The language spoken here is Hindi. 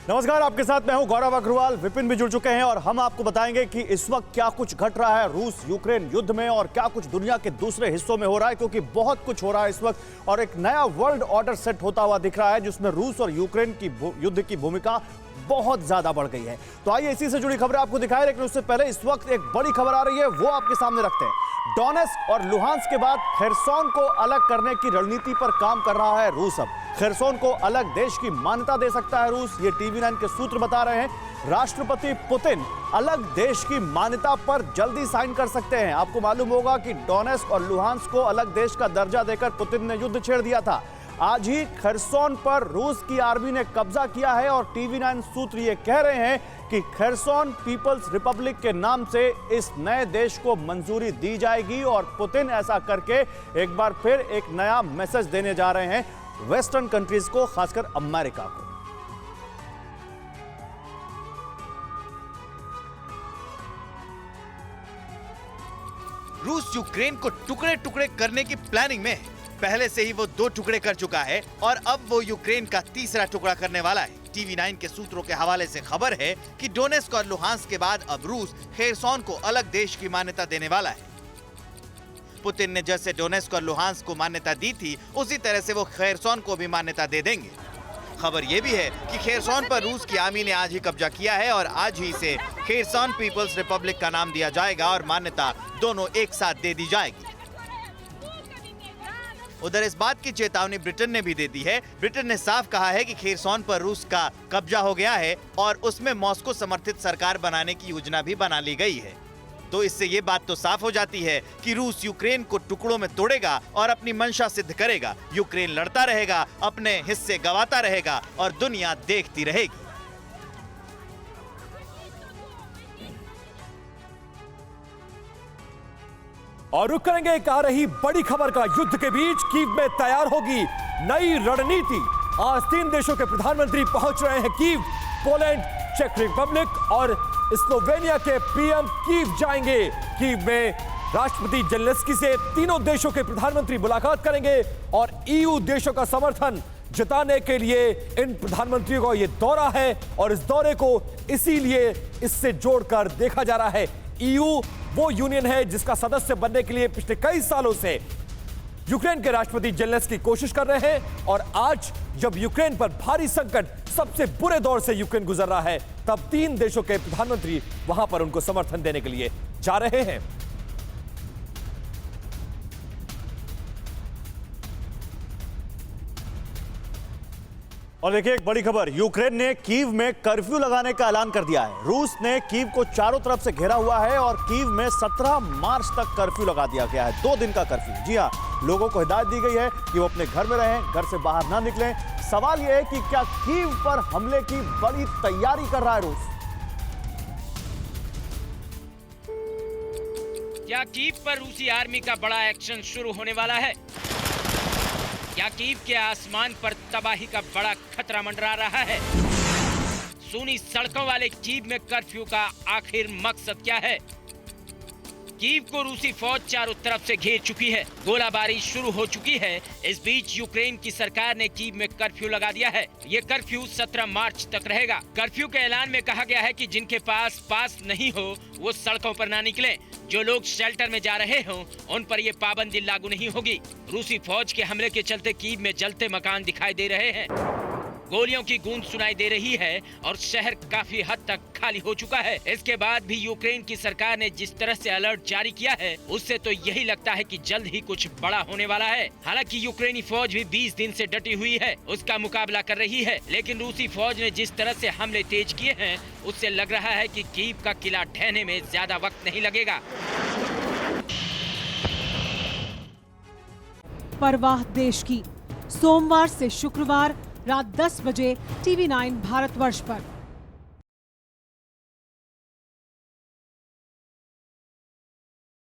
नमस्कार, आपके साथ मैं हूं गौरव अग्रवाल। विपिन भी जुड़ चुके हैं और हम आपको बताएंगे कि इस वक्त क्या कुछ घट रहा है रूस यूक्रेन युद्ध में और क्या कुछ दुनिया के दूसरे हिस्सों में हो रहा है, क्योंकि बहुत कुछ हो रहा है इस वक्त और एक नया वर्ल्ड ऑर्डर सेट होता हुआ दिख रहा है जिसमें रूस और यूक्रेन की युद्ध की भूमिका बहुत ज्यादा बढ़ गई है। तो आइए इसी से जुड़ी खबरें आपको दिखाएं, लेकिन उससे पहले इस वक्त एक बड़ी खबर आ रही है, वो आपके सामने रखते हैं। डोनेस्क और लुहांस्क के बाद खेरसोन को अलग करने की रणनीति पर काम कर रहा है रूस। अब खेरसोन को अलग देश की मान्यता दे सकता है रूस, ये टीवी9 के सूत्र बता रहे हैं। राष्ट्रपति पुतिन अलग देश की मान्यता पर जल्दी साइन कर सकते हैं। आपको मालूम होगा कि डोनेस्क और लुहांस्क को अलग देश का दर्जा देकर पुतिन ने युद्ध छेड़ दिया था। आज ही खेरसोन पर रूस की आर्मी ने कब्जा किया है और टीवी9 सूत्र ये कह रहे हैं कि खेरसोन पीपल्स रिपब्लिक के नाम से इस नए देश को मंजूरी दी जाएगी और पुतिन ऐसा करके एक बार फिर एक नया मैसेज देने जा रहे हैं वेस्टर्न कंट्रीज को, खासकर अमेरिका को। रूस यूक्रेन को टुकड़े टुकड़े करने की प्लानिंग में है। पहले से ही वो 2 टुकड़े कर चुका है और अब वो यूक्रेन का तीसरा टुकड़ा करने वाला है। टीवी9 के सूत्रों के हवाले से खबर है कि डोनेस्क और लुहांस्क के बाद अब रूस खेरसोन को अलग देश की मान्यता देने वाला है। पुतिन ने जैसे डोनेस्क और लुहांस्क को मान्यता दी थी, उसी तरह से वो खेरसोन को भी मान्यता दे देंगे। खबर ये भी है कि खेरसोन पर रूस की आर्मी ने आज ही कब्जा किया है और आज ही इसे खेरसोन पीपल्स रिपब्लिक का नाम दिया जाएगा और मान्यता दोनों एक साथ दे दी जाएगी। उधर इस बात की चेतावनी ब्रिटेन ने भी दे दी है। ब्रिटेन ने साफ कहा है कि खेरसोन पर रूस का कब्जा हो गया है और उसमें मॉस्को समर्थित सरकार बनाने की योजना भी बना ली गई है। तो इससे ये बात तो साफ हो जाती है कि रूस यूक्रेन को टुकड़ों में तोड़ेगा और अपनी मंशा सिद्ध करेगा। यूक्रेन लड़ता रहेगा, अपने हिस्से गंवाता रहेगा और दुनिया देखती रहेगी। और रुक करेंगे एक आ रही बड़ी खबर का। युद्ध के बीच कीव में तैयार होगी नई रणनीति। आज 3 देशों के प्रधानमंत्री पहुंच रहे हैं कीव। पोलैंड, चेक रिपब्लिक और स्लोवेनिया के पीएम कीव जाएंगे। कीव में राष्ट्रपति जेलेंस्की से तीनों देशों के प्रधानमंत्री मुलाकात करेंगे और ईयू देशों का समर्थन जताने के लिए इन प्रधानमंत्रियों का यह दौरा है और इस दौरे को इसीलिए इससे जोड़कर देखा जा रहा है। ईयू वो यूनियन है जिसका सदस्य बनने के लिए पिछले कई सालों से यूक्रेन के राष्ट्रपति जेलेंस्की कोशिश कर रहे हैं और आज जब यूक्रेन पर भारी संकट, सबसे बुरे दौर से यूक्रेन गुजर रहा है, तब 3 देशों के प्रधानमंत्री वहां पर उनको समर्थन देने के लिए जा रहे हैं। और देखिए एक बड़ी खबर, यूक्रेन ने कीव में कर्फ्यू लगाने का ऐलान कर दिया है। रूस ने कीव को चारों तरफ से घेरा हुआ है और कीव में 17 मार्च तक कर्फ्यू लगा दिया गया है, 2 दिन का कर्फ्यू। जी हाँ, लोगों को हिदायत दी गई है कि वो अपने घर में रहें, घर से बाहर ना निकलें। सवाल यह है कि क्या कीव पर हमले की बड़ी तैयारी कर रहा है रूस? क्या कीव पर रूसी आर्मी का बड़ा एक्शन शुरू होने वाला है? क्या कीव के आसमान पर तबाही का बड़ा खतरा मंडरा रहा है? सूनी सड़कों वाले कीव में कर्फ्यू का आखिर मकसद क्या है? कीव को रूसी फौज चारों तरफ से घेर चुकी है, गोलाबारी शुरू हो चुकी है। इस बीच यूक्रेन की सरकार ने कीव में कर्फ्यू लगा दिया है। ये कर्फ्यू 17 मार्च तक रहेगा। कर्फ्यू के ऐलान में कहा गया है कि जिनके पास नहीं हो वो सड़कों पर ना निकलें। जो लोग शेल्टर में जा रहे हों उन पर ये पाबंदी लागू नहीं होगी। रूसी फौज के हमले के चलते कीव में जलते मकान दिखाई दे रहे हैं, गोलियों की गूंज सुनाई दे रही है और शहर काफी हद तक खाली हो चुका है। इसके बाद भी यूक्रेन की सरकार ने जिस तरह से अलर्ट जारी किया है, उससे तो यही लगता है कि जल्द ही कुछ बड़ा होने वाला है। हालांकि यूक्रेनी फौज भी 20 दिन से डटी हुई है, उसका मुकाबला कर रही है, लेकिन रूसी फौज ने जिस तरह से हमले तेज किए हैं, उससे लग रहा है कि कीव का किला ढहने में ज्यादा वक्त नहीं लगेगा। परवाह देश की, सोमवार से शुक्रवार रात 10 बजे टीवी9 भारतवर्ष पर।